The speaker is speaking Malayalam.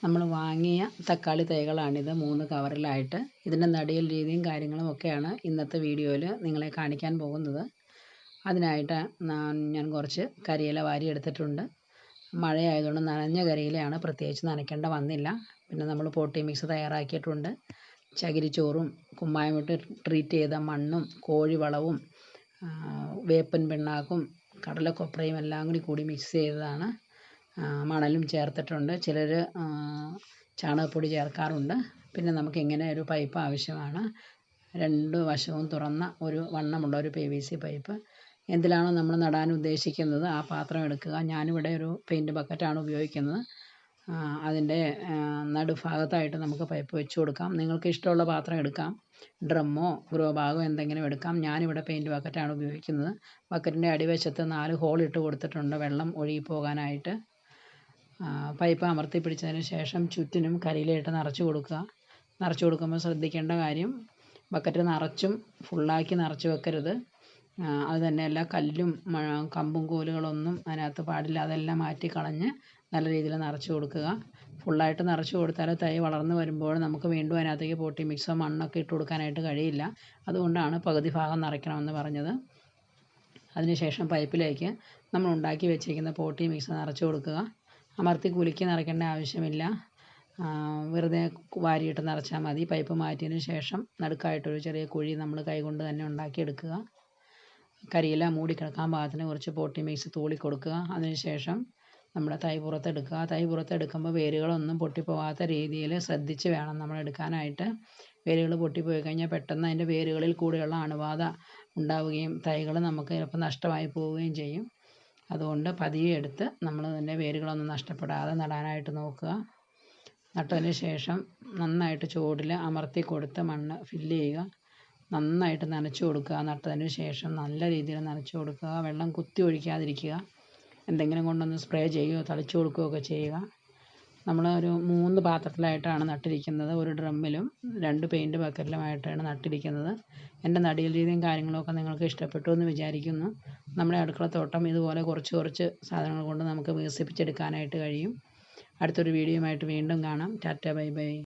നമ്മൾ വാങ്ങിയ തക്കാളി തൈകളാണിത് 3 കവറിലായിട്ട്. ഇതിൻ്റെ നടീൽ രീതിയും കാര്യങ്ങളും ഒക്കെയാണ് ഇന്നത്തെ വീഡിയോയിൽ നിങ്ങളെ കാണിക്കാൻ പോകുന്നത്. അതിനായിട്ട് ഞാൻ കുറച്ച് കരിയില വാരി എടുത്തിട്ടുണ്ട്. മഴയായതുകൊണ്ട് നനഞ്ഞ കരിയിലയാണ്, പ്രത്യേകിച്ച് നനയ്ക്കേണ്ട വന്നില്ല. പിന്നെ നമ്മൾ പോട്ടി മിക്സ് തയ്യാറാക്കിയിട്ടുണ്ട്. ചകിരിച്ചോറും കുമ്മായമിട്ട് ട്രീറ്റ് ചെയ്ത മണ്ണും കോഴിവളവും വേപ്പൻ പിണ്ണാക്കും കടലക്കൊപ്രയും എല്ലാം കൂടി മിക്സ് ചെയ്തതാണ്. മണലും ചേർത്തിട്ടുണ്ട്. ചിലർ ചാണകപ്പൊടി ചേർക്കാറുണ്ട്. പിന്നെ നമുക്ക് ഇങ്ങനെ ഒരു പൈപ്പ് ആവശ്യമാണ്. 2 വശവും തുറന്ന ഒരു വണ്ണമുള്ള ഒരു PVC പൈപ്പ്. എന്തിലാണോ നമ്മൾ നടാൻ ഉദ്ദേശിക്കുന്നത് ആ പാത്രം എടുക്കുക. ഞാനിവിടെ ഒരു പെയിൻറ്റ് ബക്കറ്റാണ് ഉപയോഗിക്കുന്നത്. അതിൻ്റെ നടുഭാഗത്തായിട്ട് നമുക്ക് പൈപ്പ് വെച്ച് കൊടുക്കാം. നിങ്ങൾക്ക് ഇഷ്ടമുള്ള പാത്രം എടുക്കാം. ഡ്രമ്മോ ഗ്രോ ബാഗോ എന്തെങ്കിലും എടുക്കാം. ഞാനിവിടെ പെയിൻറ്റ് ബക്കറ്റാണ് ഉപയോഗിക്കുന്നത്. ബക്കറ്റിൻ്റെ അടിവശത്ത് 4 ഹോൾ ഇട്ട് കൊടുത്തിട്ടുണ്ട് വെള്ളം ഒഴുകി പോകാനായിട്ട്. പൈപ്പ് അമർത്തി പിടിച്ചതിന് ശേഷം ചുറ്റിനും കരിയിലയിട്ട് നിറച്ച് കൊടുക്കുക. നിറച്ച് കൊടുക്കുമ്പോൾ ശ്രദ്ധിക്കേണ്ട കാര്യം, ബക്കറ്റ് നിറച്ചും ഫുള്ളാക്കി നിറച്ച് വെക്കരുത്. അത് തന്നെയല്ല, കല്ലും കമ്പും കോലുകളൊന്നും അതിനകത്ത് പാടില്ല. അതെല്ലാം മാറ്റി കളഞ്ഞ് നല്ല രീതിയിൽ നിറച്ച് കൊടുക്കുക. ഫുള്ളായിട്ട് നിറച്ച് കൊടുത്താൽ തൈ വളർന്നു വരുമ്പോൾ നമുക്ക് വീണ്ടും അതിനകത്തേക്ക് പോട്ടി മിക്സോ മണ്ണൊക്കെ ഇട്ട് കൊടുക്കാനായിട്ട് കഴിയില്ല. അതുകൊണ്ടാണ് പകുതി ഭാഗം നിറയ്ക്കണമെന്ന് പറഞ്ഞത്. അതിനുശേഷം പൈപ്പിലേക്ക് നമ്മൾ ഉണ്ടാക്കി വെച്ചിരിക്കുന്ന പോട്ടി മിക്സ് നിറച്ച് കൊടുക്കുക. അമർത്തി കുലുക്കി നിറയ്ക്കേണ്ട ആവശ്യമില്ല. വെറുതെ വാരിയിട്ട് നിറച്ചാൽ മതി. പൈപ്പ് മാറ്റിയതിന് ശേഷം നടുക്കായിട്ടൊരു ചെറിയ കുഴി നമ്മൾ കൈകൊണ്ട് തന്നെ ഉണ്ടാക്കിയെടുക്കുക. കരിയില മൂടിക്കിടക്കാൻ പാകത്തിന് കുറച്ച് പോട്ടി മിക്സ് തൂളി കൊടുക്കുക. അതിനുശേഷം നമ്മുടെ തൈ പുറത്തെടുക്കുക. തൈ പുറത്തെടുക്കുമ്പോൾ വേരുകളൊന്നും പൊട്ടിപ്പോകാത്ത രീതിയിൽ ശ്രദ്ധിച്ച് വേണം നമ്മൾ എടുക്കാനായിട്ട്. വേരുകൾ പൊട്ടിപ്പോയി കഴിഞ്ഞാൽ പെട്ടെന്ന് അതിൻ്റെ വേരുകളിൽ കൂടെയുള്ള അണുബാധ ഉണ്ടാവുകയും തൈകൾ നമുക്ക് ചിലപ്പോൾ നഷ്ടമായി പോവുകയും ചെയ്യും. അതുകൊണ്ട് പതിയെ എടുത്ത് നമ്മൾ അതിൻ്റെ വേരുകളൊന്നും നഷ്ടപ്പെടാതെ നടാനായിട്ട് നോക്കുക. നട്ടതിന് ശേഷം നന്നായിട്ട് ചുവട്ടിൽ അമർത്തി കൊടുത്ത് മണ്ണ് ഫില്ല് ചെയ്യുക. നന്നായിട്ട് നനച്ച് കൊടുക്കുക. നട്ടതിന് ശേഷം നല്ല രീതിയിൽ നനച്ച് കൊടുക്കുക. വെള്ളം കുത്തി ഒഴിക്കാതിരിക്കുക. എന്തെങ്കിലും കൊണ്ടൊന്ന് സ്പ്രേ ചെയ്യുകയോ തളിച്ചു കൊടുക്കുകയോ ഒക്കെ ചെയ്യുക. നമ്മൾ ഒരു 3 പാത്രത്തിലായിട്ടാണ് നട്ടിരിക്കുന്നത്. ഒരു ഡ്രമ്മിലും 2 പെയിൻറ്റ് ബക്കറ്റിലുമായിട്ടാണ് നട്ടിരിക്കുന്നത്. എൻ്റെ നടീൽ രീതിയും കാര്യങ്ങളൊക്കെ നിങ്ങൾക്ക് ഇഷ്ടപ്പെട്ടു എന്ന് വിചാരിക്കുന്നു. നമ്മുടെ അടുക്കളത്തോട്ടം ഇതുപോലെ കുറച്ച് സാധനങ്ങൾ കൊണ്ട് നമുക്ക് വികസിപ്പിച്ചെടുക്കാനായിട്ട് കഴിയും. അടുത്തൊരു വീഡിയോയുമായിട്ട് വീണ്ടും കാണാം. Tata, bye bye.